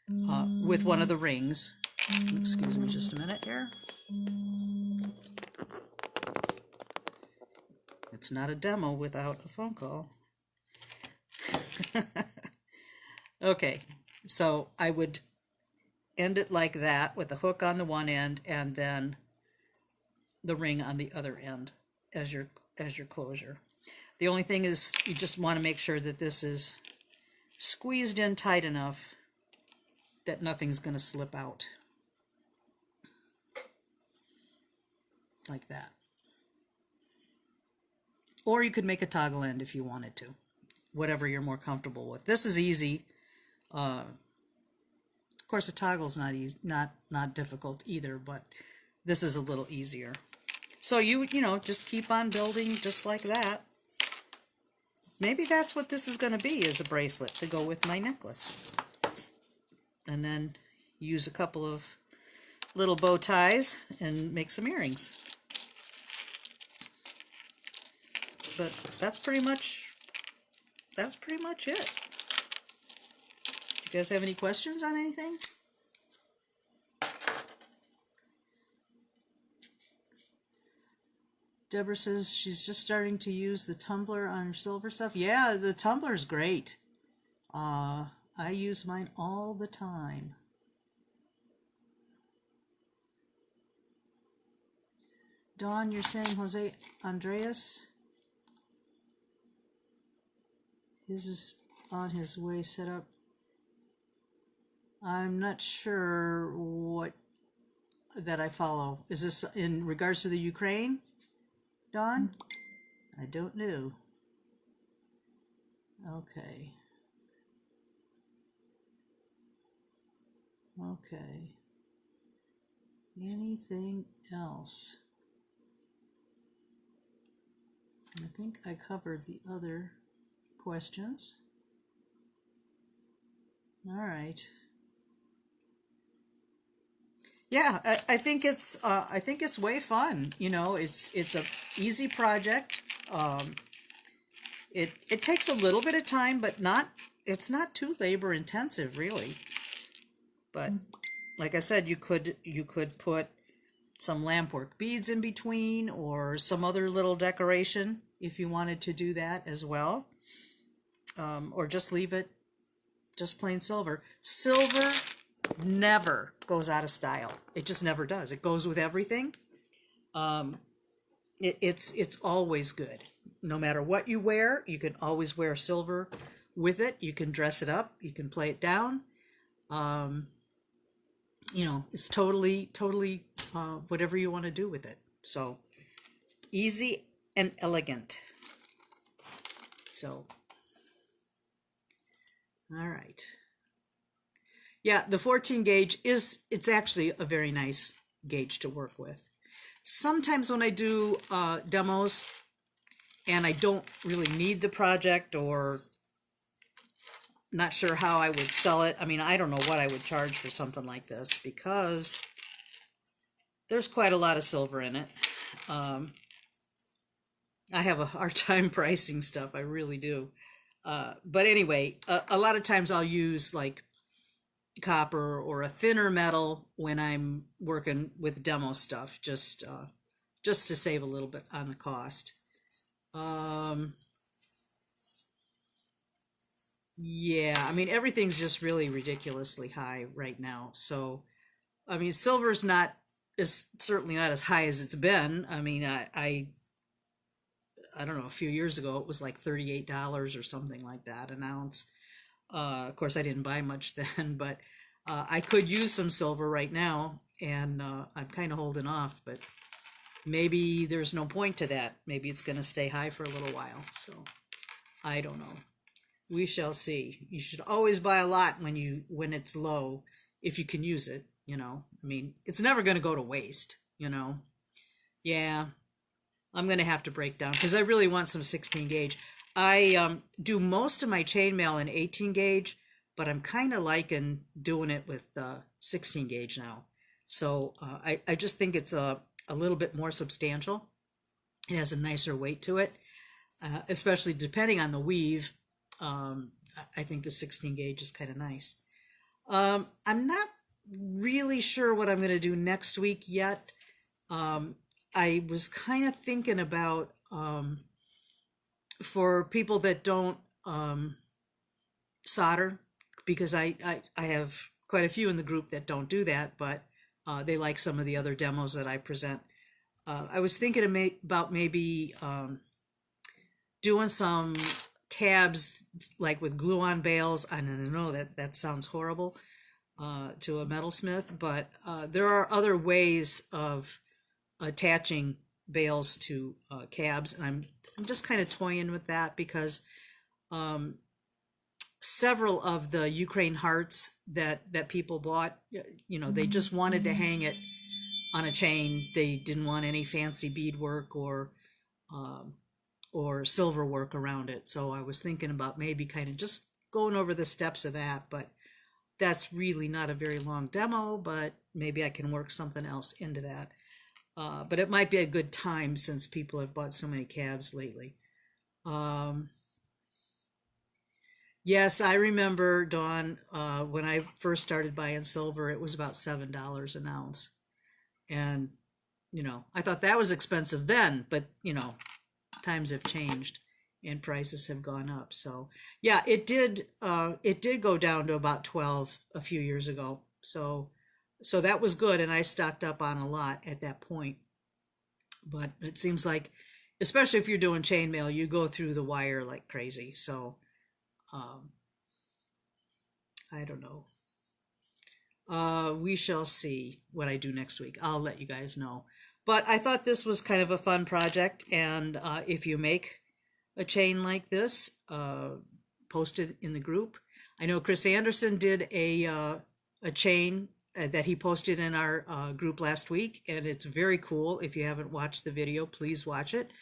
with one of the rings. Excuse me just a minute here. It's not a demo without a phone call. Okay, so I would end it like that with the hook on the one end and then the ring on the other end as your closure. The only thing is you just want to make sure that this is squeezed in tight enough that nothing's going to slip out. Like that. Or you could make a toggle end if you wanted to. Whatever you're more comfortable with. This is easy. Of course, a toggle's not easy, not difficult either, but this is a little easier. So you know, just keep on building just like that. Maybe that's what this is going to be, is a bracelet to go with my necklace. And then use a couple of little bow ties and make some earrings. But that's pretty much it. You guys have any questions on anything? Deborah says she's just starting to use the tumbler on her silver stuff. Yeah, the tumbler's great. I use mine all the time. Dawn, you're saying Jose Andreas? His is on his way set up. I'm not sure what that I follow. Is this in regards to the Ukraine, Dawn? I don't know. Okay. Okay. Anything else? I think I covered the other questions. All right. Yeah, I think it's way fun. You know, it's a easy project. It takes a little bit of time, but it's not too labor intensive really. But like I said, you could put some lampwork beads in between or some other little decoration if you wanted to do that as well. Or just leave it just plain silver. Silver never goes out of style. It just never does. It goes with everything. It's always good. No matter what you wear, you can always wear silver with it. You can dress it up. You can play it down. You know, it's totally whatever you want to do with it. So easy and elegant. So, all right. Yeah, the 14 gauge it's actually a very nice gauge to work with. Sometimes when I do demos and I don't really need the project or not sure how I would sell it. I mean, I don't know what I would charge for something like this because there's quite a lot of silver in it. Um, I have a hard time pricing stuff. I really do. But anyway, a lot of times I'll use like copper or a thinner metal when I'm working with demo stuff, just to save a little bit on the cost. Um, yeah, I mean everything's just really ridiculously high right now. So I mean silver's not is certainly not as high as it's been. I mean I don't know, a few years ago it was like $38 or something like that an ounce. Of course, I didn't buy much then, but I could use some silver right now, and I'm kind of holding off, but maybe there's no point to that. Maybe it's going to stay high for a little while, so I don't know. We shall see. You should always buy a lot when it's low, if you can use it, you know. I mean, it's never going to go to waste, you know. Yeah, I'm going to have to break down because I really want some 16 gauge. I do most of my chainmail in 18 gauge, but I'm kind of liking doing it with 16 gauge now. So I just think it's a little bit more substantial. It has a nicer weight to it, especially depending on the weave. I think the 16 gauge is kind of nice. I'm not really sure what I'm going to do next week yet. I was kind of thinking about for people that don't solder, because I have quite a few in the group that don't do that, but they like some of the other demos that I present. I was thinking about maybe doing some cabs like with glue-on bales. I don't know, that sounds horrible to a metalsmith, but there are other ways of attaching bales to cabs, and I'm just kind of toying with that because several of the Ukraine hearts that people bought, you know, they just wanted to hang it on a chain. They didn't want any fancy beadwork or silver work around it. So I was thinking about maybe kind of just going over the steps of that, but that's really not a very long demo, but maybe I can work something else into that. But it might be a good time since people have bought so many cabs lately. Yes, I remember, Dawn, when I first started buying silver, it was about $7 an ounce. And, you know, I thought that was expensive then, but, you know, times have changed and prices have gone up. So, yeah, it did go down to about 12 a few years ago. So that was good, and I stocked up on a lot at that point. But it seems like, especially if you're doing chainmail, you go through the wire like crazy. So um, I don't know. We shall see what I do next week. I'll let you guys know. But I thought this was kind of a fun project, and if you make a chain like this, post it in the group. I know Chris Anderson did a chain that he posted in our group last week, and it's very cool. If you haven't watched the video, please watch it.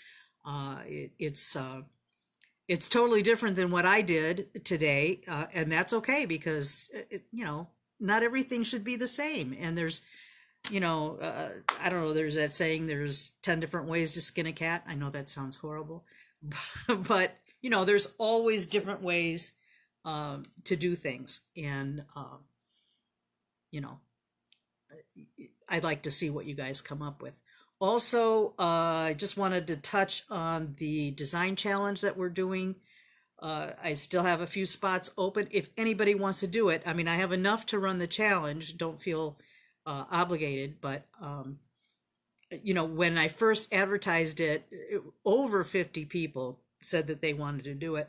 It's totally different than what I did today, and that's okay because you know, not everything should be the same. And there's, you know, I don't know, there's that saying, there's 10 different ways to skin a cat. I know that sounds horrible, but you know, there's always different ways to do things. And you know, I'd like to see what you guys come up with. Also, I just wanted to touch on the design challenge that we're doing. I still have a few spots open if anybody wants to do it. I mean, I have enough to run the challenge. Don't feel obligated, but you know, when I first advertised it, over 50 people said that they wanted to do it.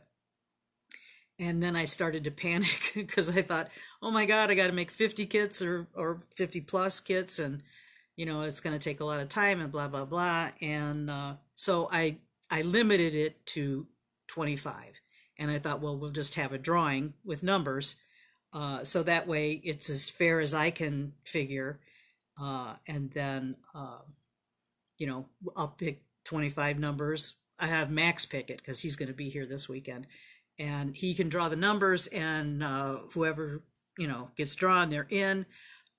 And then I started to panic because I thought, oh my God, I got to make 50 kits or 50 plus kits. And, you know, it's going to take a lot of time and blah, blah, blah. And so I limited it to 25. And I thought, well, we'll just have a drawing with numbers. So that way it's as fair as I can figure. And then, you know, I'll pick 25 numbers. I have Max pick it because he's going to be here this weekend. And he can draw the numbers, and whoever, you know, gets drawn, they're in.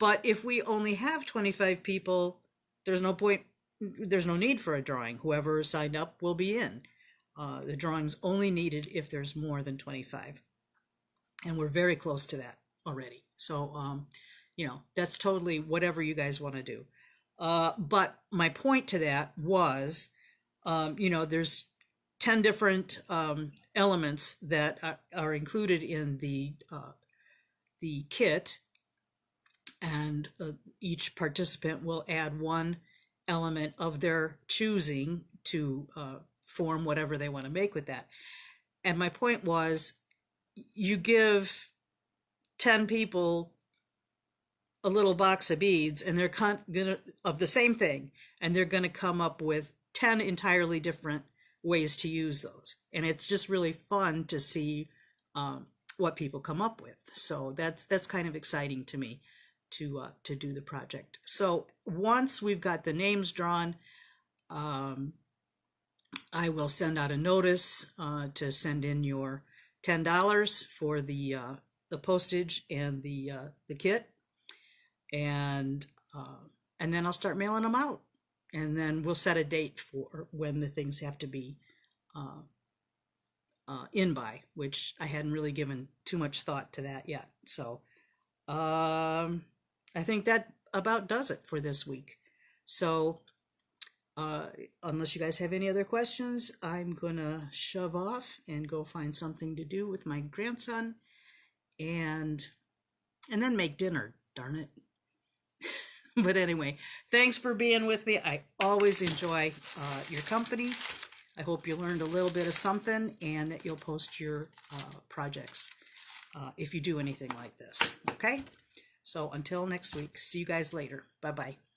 But if we only have 25 people, there's no point, there's no need for a drawing. Whoever signed up will be in. The drawing's only needed if there's more than 25. And we're very close to that already. So, you know, that's totally whatever you guys want to do. But my point to that was, you know, there's 10 different elements that are included in the kit, and each participant will add one element of their choosing to form whatever they want to make with that. And my point was, you give 10 people a little box of beads, and they're gonna of the same thing, and they're gonna come up with 10 entirely different ways to use those. And it's just really fun to see what people come up with. So that's kind of exciting to me to do the project. So once we've got the names drawn, I will send out a notice to send in your $10 for the postage and the kit, and then I'll start mailing them out, and then we'll set a date for when the things have to be in by, which I hadn't really given too much thought to that yet. So I think that about does it for this week. So unless you guys have any other questions, I'm gonna shove off and go find something to do with my grandson, and then make dinner, darn it. But anyway, thanks for being with me. I always enjoy your company. I hope you learned a little bit of something, and that you'll post your projects if you do anything like this. Okay? So until next week, see you guys later. Bye-bye.